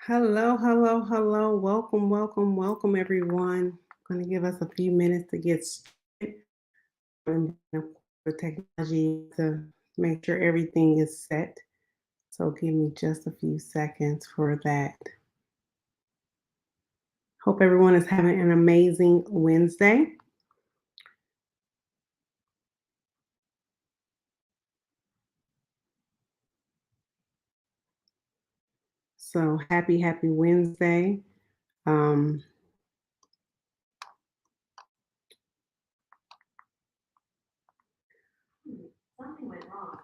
Hello, hello, hello. Welcome, welcome, welcome, everyone. I'm going to give us a few minutes to get started. And of course, the technology to make sure everything is set. So give me just a few seconds for that. Hope everyone is having an amazing Wednesday. So happy, happy Wednesday. Um, Something went wrong.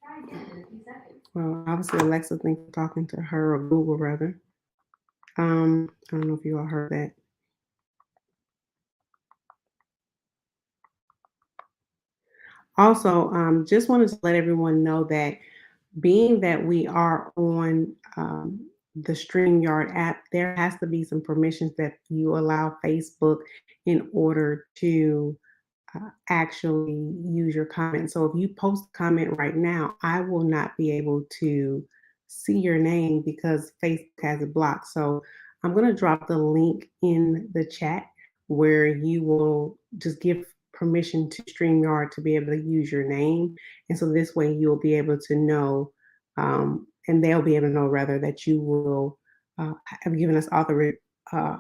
Try again in a few seconds. Well, obviously Alexa thinks I'm talking to her or Google rather. I don't know if you all heard that. Also, just wanted to let everyone know that being that we are on the StreamYard app, there has to be some permissions that you allow Facebook in order to actually use your comment. So if you post a comment right now, I will not be able to see your name because Facebook has it blocked. So I'm going to drop the link in the chat where you will just give permission to StreamYard to be able to use your name. And so this way you'll be able to know, and they'll be able to know rather that you will have given us uh,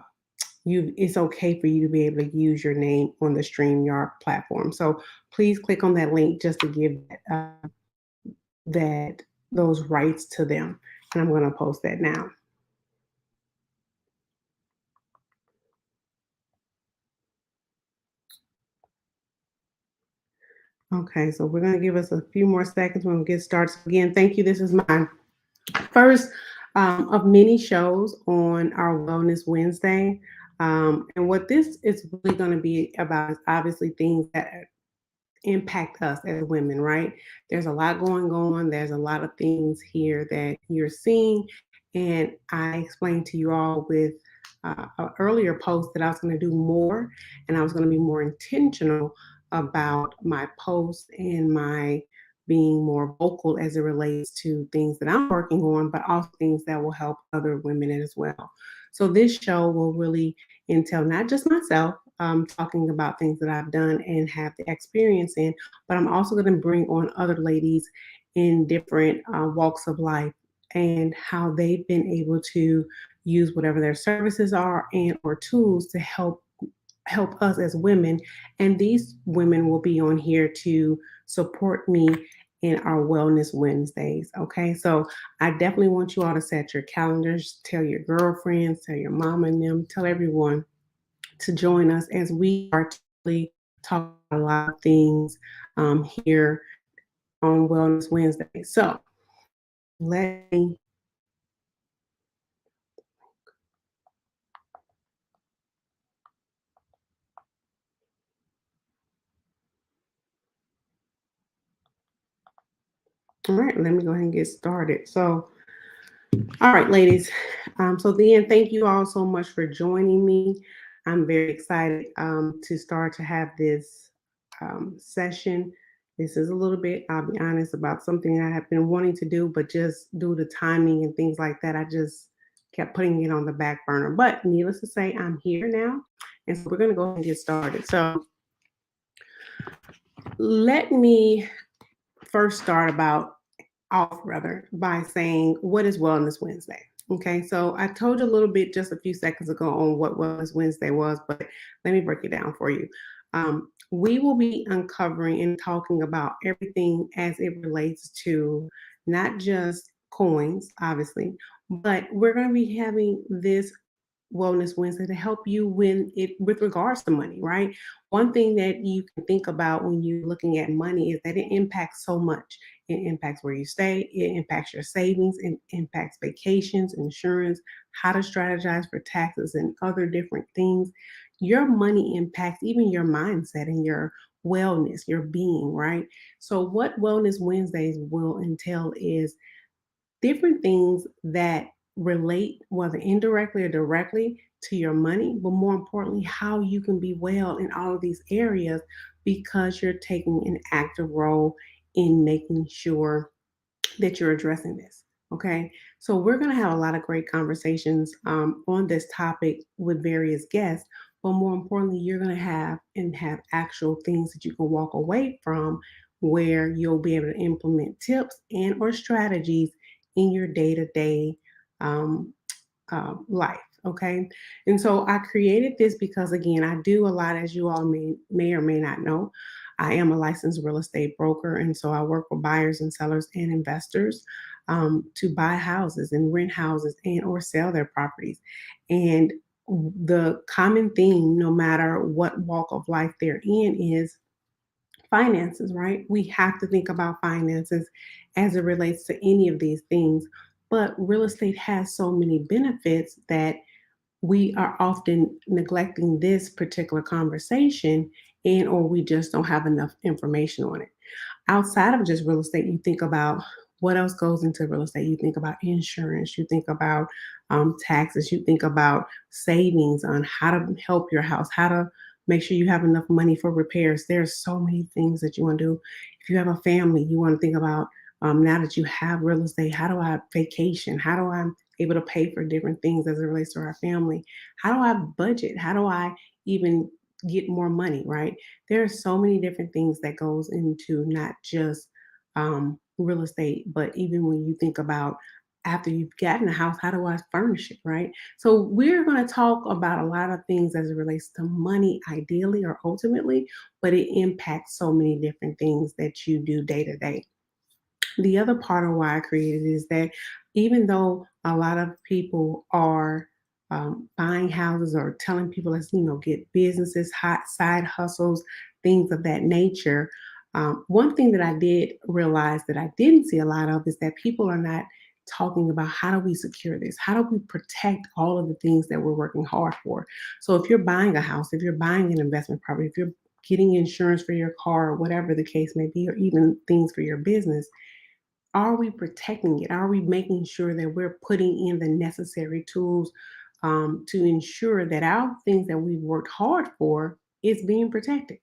it's okay for you to be able to use your name on the StreamYard platform. So please click on that link just to give that those rights to them. And I'm going to post that now. Okay, so we're going to give us a few more seconds when we get started. So again, thank you. This is my first of many shows on our Wellness Wednesday. And what this is really going to be about is obviously things that impact us as women, right? There's a lot going on. There's a lot of things here that you're seeing. And I explained to you all with an earlier post that I was going to do more and I was going to be more intentional about my posts and my being more vocal as it relates to things that I'm working on, but also things that will help other women as well. So this show will really entail not just myself, talking about things that I've done and have the experience in, but I'm also going to bring on other ladies in different walks of life and how they've been able to use whatever their services are and or tools to help us as women. And these women will be on here to support me in our Wellness Wednesdays. Okay, so I definitely want you all to set your calendars, tell your girlfriends, tell your mom and them, tell everyone to join us as we are really talking a lot of things here on Wellness Wednesday. So let me. All right, let me go ahead and get started. So, all right, ladies. So then, thank you all so much for joining me. I'm very excited to start to have this session. This is a little bit, I'll be honest, about something I have been wanting to do, but just due to timing and things like that, I just kept putting it on the back burner. But needless to say, I'm here now. And so we're going to go ahead and get started. So let me first start about off rather by saying what is Wellness Wednesday. Okay, so I told you a little bit just a few seconds ago on what Wellness Wednesday was, but let me break it down for you. We will be uncovering and talking about everything as it relates to not just coins, obviously, but we're going to be having this Wellness Wednesday to help you when it with regards to money, right? One thing that you can think about when you're looking at money is that it impacts so much. It impacts where you stay, it impacts your savings, it impacts vacations, insurance, how to strategize for taxes and other different things. Your money impacts even your mindset and your wellness, your being, right? So what Wellness Wednesdays will entail is different things that relate, whether indirectly or directly, to your money, but more importantly, how you can be well in all of these areas because you're taking an active role in making sure that you're addressing this. Okay, so we're going to have a lot of great conversations on this topic with various guests, but more importantly, you're going to have actual things that you can walk away from, where you'll be able to implement tips and or strategies in your day to day life. Okay, and so I created this because again, I do a lot, as you all may or may not know. I am a licensed real estate broker, and so I work with buyers and sellers and investors to buy houses and rent houses and or sell their properties. And the common theme, no matter what walk of life they're in, is finances, right? We have to think about finances as it relates to any of these things. But real estate has so many benefits that we are often neglecting this particular conversation, and or we just don't have enough information on it. Outside of just real estate, you think about what else goes into real estate. You think about insurance, you think about taxes, you think about savings on how to help your house, how to make sure you have enough money for repairs. There's so many things that you want to do. If you have a family, you want to think about now that you have real estate, how do I vacation? How do I able to pay for different things as it relates to our family? How do I budget? How do I even get more money, right? There are so many different things that goes into not just real estate, but even when you think about after you've gotten a house, how do I furnish it, right? So we're going to talk about a lot of things as it relates to money, ideally or ultimately, but it impacts so many different things that you do day to day. The other part of why I created it is that even though a lot of people are buying houses or telling people let's get businesses, hot side hustles, things of that nature. One thing that I did realize that I didn't see a lot of is that people are not talking about how do we secure this? How do we protect all of the things that we're working hard for? So if you're buying a house, if you're buying an investment property, if you're getting insurance for your car, or whatever the case may be, or even things for your business, are we protecting it? Are we making sure that we're putting in the necessary tools to ensure that our things that we've worked hard for is being protected?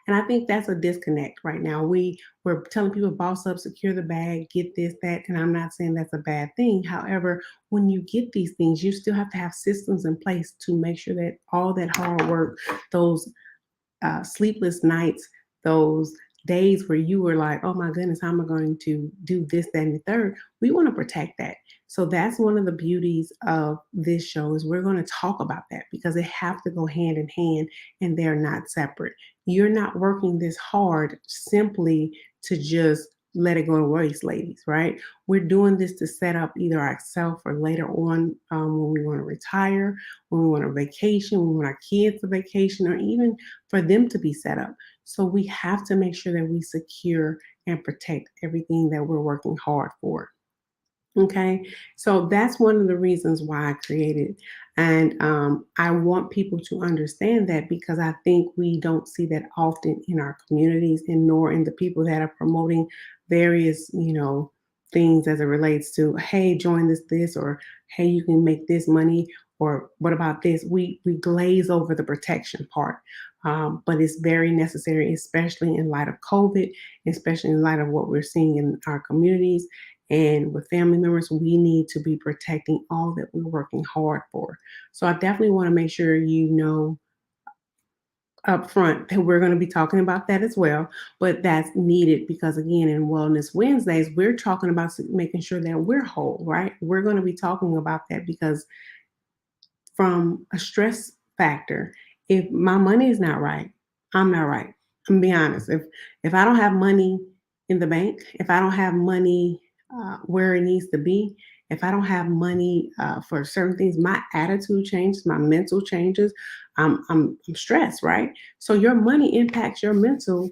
And I think that's a disconnect right now. We're telling people boss up, secure the bag, get this, that, and I'm not saying that's a bad thing. However, when you get these things, you still have to have systems in place to make sure that all that hard work, those sleepless nights, those days where you were like, oh my goodness, how am I going to do this, that, and the third? We want to protect that. So that's one of the beauties of this show is we're going to talk about that because they have to go hand in hand and they're not separate. You're not working this hard simply to just let it go to waste, ladies, right? We're doing this to set up either ourselves or later on when we want to retire, when we want a vacation, when we want our kids to vacation, or even for them to be set up. So we have to make sure that we secure and protect everything that we're working hard for. Okay, so that's one of the reasons why I created. And I want people to understand that because I think we don't see that often in our communities and nor in the people that are promoting various, things as it relates to, hey, join this, or hey, you can make this money, or what about this? We glaze over the protection part. But it's very necessary, especially in light of COVID, especially in light of what we're seeing in our communities and with family members, we need to be protecting all that we're working hard for. So I definitely want to make sure you know up front that we're going to be talking about that as well. But that's needed because, again, in Wellness Wednesdays, we're talking about making sure that we're whole, right? We're going to be talking about that because from a stress factor, if my money is not right, I'm not right. I'm gonna be honest. If I don't have money in the bank, if I don't have money where it needs to be, if I don't have money for certain things, my attitude changes, my mental changes. I'm stressed, right? So your money impacts your mental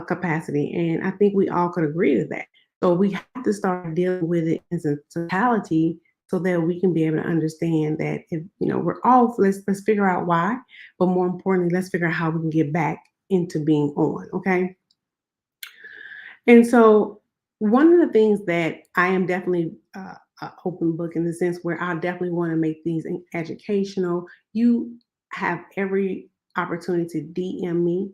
capacity, and I think we all could agree to that. So we have to start dealing with it as a totality so that we can be able to understand that if we're all let's figure out why, but more importantly, let's figure out how we can get back into being on. Okay. And so one of the things that I am definitely a open book in the sense where I definitely want to make these educational. You have every opportunity to DM me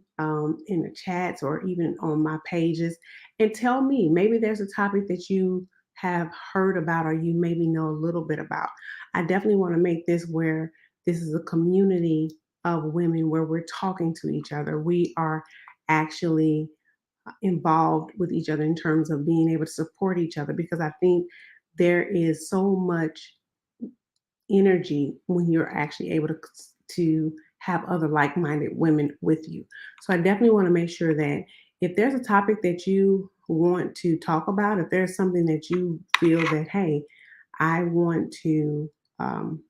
in the chats or even on my pages and tell me maybe there's a topic that you have heard about or you maybe know a little bit about. I definitely want to make this where this is a community of women where we're talking to each other. We are actually involved with each other in terms of being able to support each other, because I think there is so much energy when you're actually able to have other like-minded women with you. So I definitely want to make sure that if there's a topic that you want to talk about, if there's something that you feel that, hey, I want to um,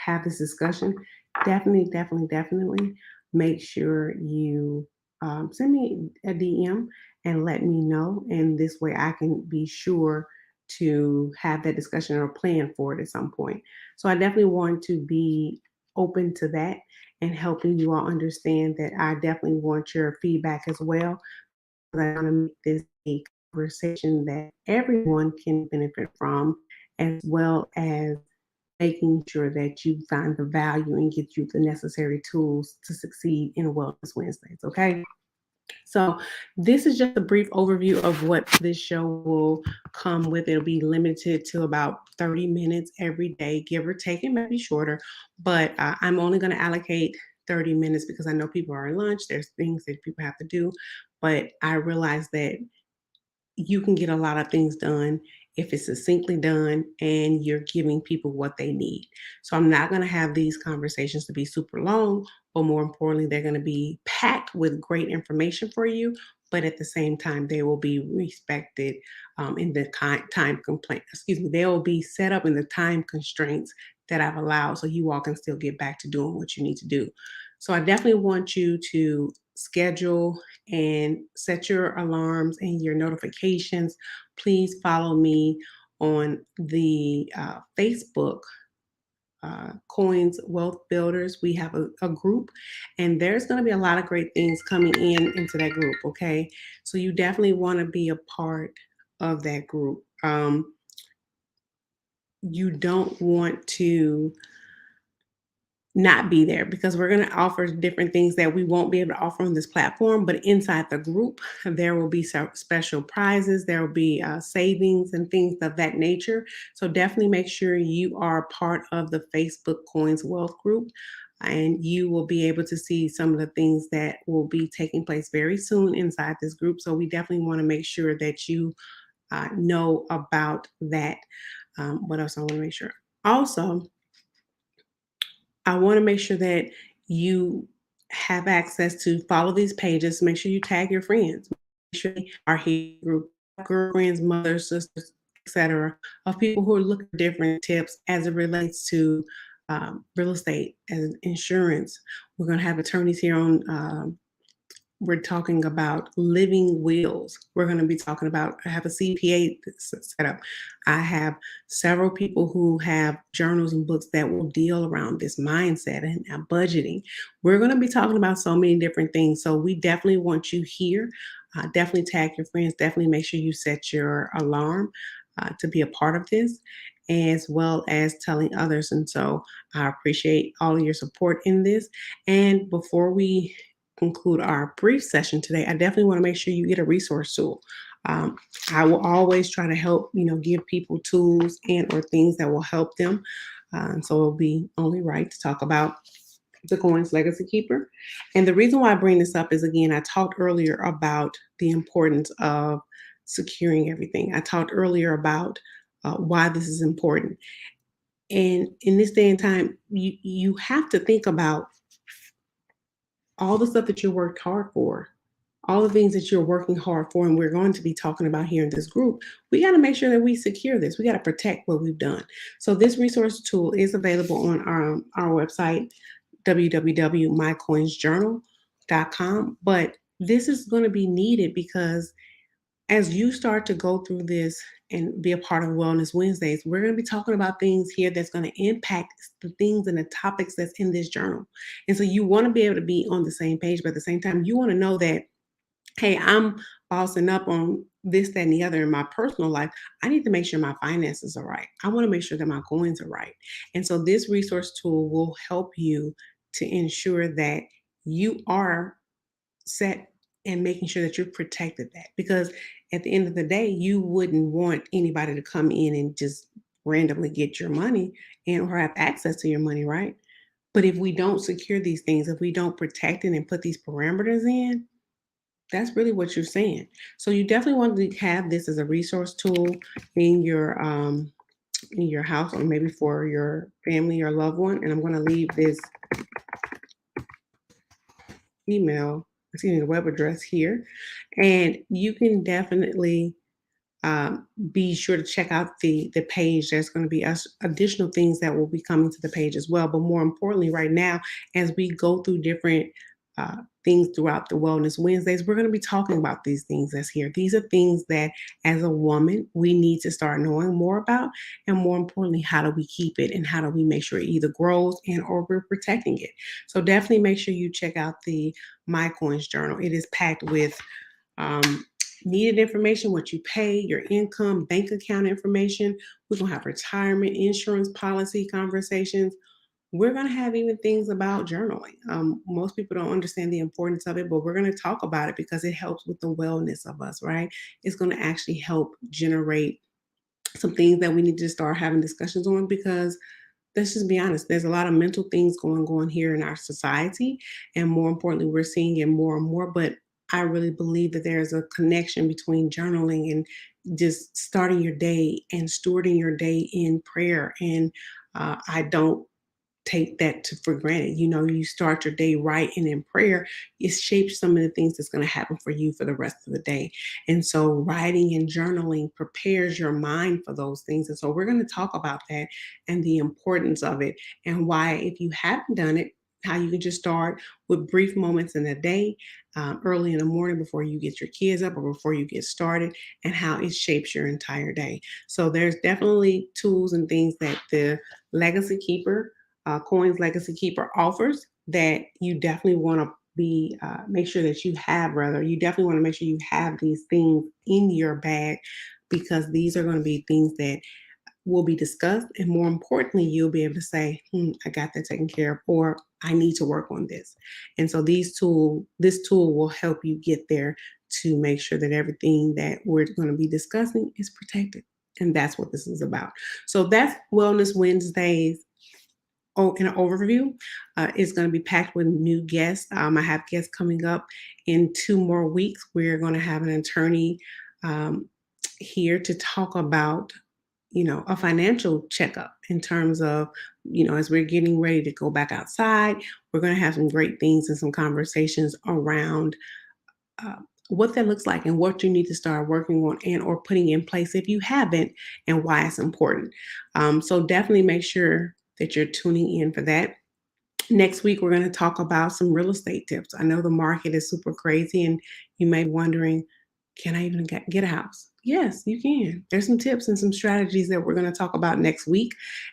have this discussion, definitely make sure you send me a DM and let me know. And this way I can be sure to have that discussion or plan for it at some point. So I definitely want to be open to that and helping you all understand that I definitely want your feedback as well. I want to make this a conversation that everyone can benefit from, as well as making sure that you find the value and get you the necessary tools to succeed in Wellness Wednesdays. Okay. So, this is just a brief overview of what this show will come with. It'll be limited to about 30 minutes every day, give or take. It might be shorter, but I'm only going to allocate 30 minutes because I know people are on lunch. There's things that people have to do. But I realize that you can get a lot of things done if it's succinctly done and you're giving people what they need. So I'm not going to have these conversations to be super long, but more importantly, they're going to be packed with great information for you. But at the same time, they will be respected in the time complaint. Excuse me, they will be set up in the time constraints that I've allowed, so you all can still get back to doing what you need to do. So I definitely want you to schedule and set your alarms and your notifications. Please follow me on the Facebook Coins Wealth Builders. We have a group, and there's going to be a lot of great things coming into that group. Okay, so you definitely want to be a part of that group. You don't want to not be there, because we're going to offer different things that we won't be able to offer on this platform. But inside the group, there will be some special prizes, there will be savings and things of that nature. So definitely make sure you are part of the Facebook Coins Wealth group, and you will be able to see some of the things that will be taking place very soon inside this group. So we definitely want to make sure that you know about that. What else I want to make sure? Also, I want to make sure that you have access to follow these pages. Make sure you tag your friends. Make sure our here group, girlfriends, mothers, sisters, etc., of people who are looking for different tips as it relates to real estate and insurance. We're going to have attorneys here on we're talking about living wills. We're going to be talking about, I have a CPA set up. I have several people who have journals and books that will deal around this mindset and budgeting. We're going to be talking about so many different things. So we definitely want you here. Definitely tag your friends. Definitely make sure you set your alarm to be a part of this, as well as telling others. And so I appreciate all of your support in this. And before we conclude our brief session today, I definitely want to make sure you get a resource tool. Um, I will always try to help, give people tools and or things that will help them. So it'll be only right to talk about the Coins Legacy Keeper. And the reason why I bring this up is, again, I talked earlier about the importance of securing everything. I talked earlier about why this is important. And in this day and time, you have to think about all the stuff that you worked hard for, all the things that you're working hard for, and we're going to be talking about here in this group. We got to make sure that we secure this. We got to protect what we've done. So this resource tool is available on our website, www.mycoinsjournal.com. But this is going to be needed because as you start to go through this and be a part of Wellness Wednesdays, we're going to be talking about things here that's going to impact the things and the topics that's in this journal. And so you want to be able to be on the same page, but at the same time, you want to know that, hey, I'm bossing up on this, that, and the other in my personal life. I need to make sure my finances are right. I want to make sure that my coins are right. And so this resource tool will help you to ensure that you are set and making sure that you've protected that. Because at the end of the day, you wouldn't want anybody to come in and just randomly get your money and or have access to your money, right? But if we don't secure these things, if we don't protect it and put these parameters in, that's really what you're saying. So you definitely want to have this as a resource tool in your house or maybe for your family or loved one. And I'm going to leave this email, excuse me, the web address here. And you can definitely be sure to check out the page. There's going to be additional things that will be coming to the page as well. But more importantly, right now, as we go through different things throughout the Wellness Wednesdays, we're going to be talking about these things that's here. These are things that, as a woman, we need to start knowing more about, and more importantly, how do we keep it, and how do we make sure it either grows and or we're protecting it. So definitely make sure you check out the My Coins Journal. It is packed with um, needed information, what you pay, your income, bank account information. We're going to have retirement insurance policy conversations. We're going to have even things about journaling. Most people don't understand the importance of it, but we're going to talk about it because it helps with the wellness of us, right? It's going to actually help generate some things that we need to start having discussions on, because let's just be honest, there's a lot of mental things going on here in our society. And more importantly, we're seeing it more and more. But I really believe that there's a connection between journaling and just starting your day and stewarding your day in prayer. And I don't take that for granted. You know, you start your day right and in prayer, it shapes some of the things that's going to happen for you for the rest of the day. And so writing and journaling prepares your mind for those things. And so we're going to talk about that and the importance of it, and why, if you haven't done it, how you can just start with brief moments in the day, early in the morning before you get your kids up or before you get started, and how it shapes your entire day. So there's definitely tools and things that the Legacy Keeper Coins Legacy Keeper offers that you definitely want to be make sure that you have. Rather, you definitely want to make sure you have these things in your bag, because these are going to be things that will be discussed, and more importantly, you'll be able to say, I got that taken care of, or I need to work on this. And so this tool will help you get there, to make sure that everything that we're going to be discussing is protected. And that's what this is about. So that's Wellness Wednesdays. Oh, in an overview, is going to be packed with new guests. I have guests coming up in 2 more weeks. We're going to have an attorney um, here to talk about, a financial checkup in terms of, as we're getting ready to go back outside, we're going to have some great things and some conversations around uh, what that looks like and what you need to start working on and or putting in place if you haven't, and why it's important. So definitely make sure that you're tuning in for that. Next week, we're going to talk about some real estate tips. I know the market is super crazy, and you may be wondering, can I even get a house? Yes, you can. There's some tips and some strategies that we're going to talk about next week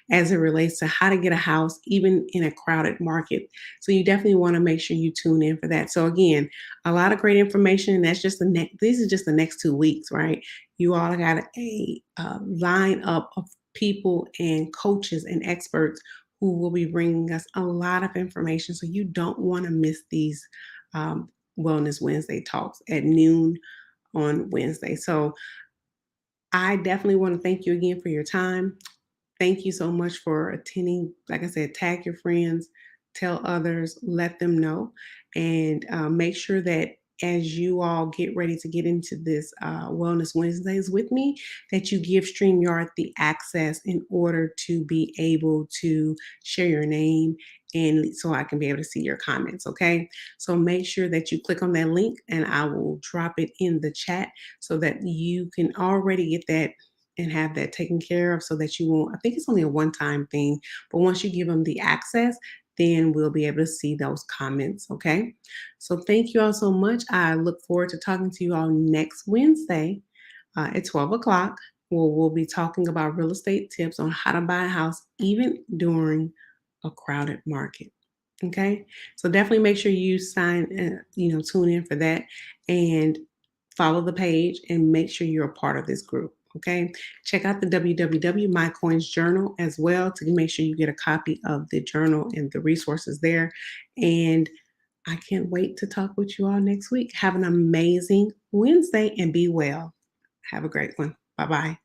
as it relates to how to get a house, even in a crowded market. So you definitely want to make sure you tune in for that. So again, a lot of great information. And that's just these are just the next 2 weeks, right? You all got a line up of people and coaches and experts who will be bringing us a lot of information. So you don't want to miss these Wellness Wednesday talks at noon on Wednesday. So I definitely want to thank you again for your time. Thank you so much for attending. Like I said, tag your friends, tell others, let them know, and make sure that as you all get ready to get into this Wellness Wednesdays with me, that you give StreamYard the access in order to be able to share your name, and so I can be able to see your comments. Okay. So make sure that you click on that link, and I will drop it in the chat so that you can already get that and have that taken care of, so that you won't, I think it's only a one-time thing, but once you give them the access, then we'll be able to see those comments. Okay. So thank you all so much. I look forward to talking to you all next Wednesday at 12 o'clock, where we'll be talking about real estate tips on how to buy a house, even during a crowded market. Okay. So definitely make sure you tune in for that, and follow the page, and make sure you're a part of this group. Okay. Check out the www My Coins Journal as well to make sure you get a copy of the journal and the resources there. And I can't wait to talk with you all next week. Have an amazing Wednesday and be well. Have a great one. Bye-bye.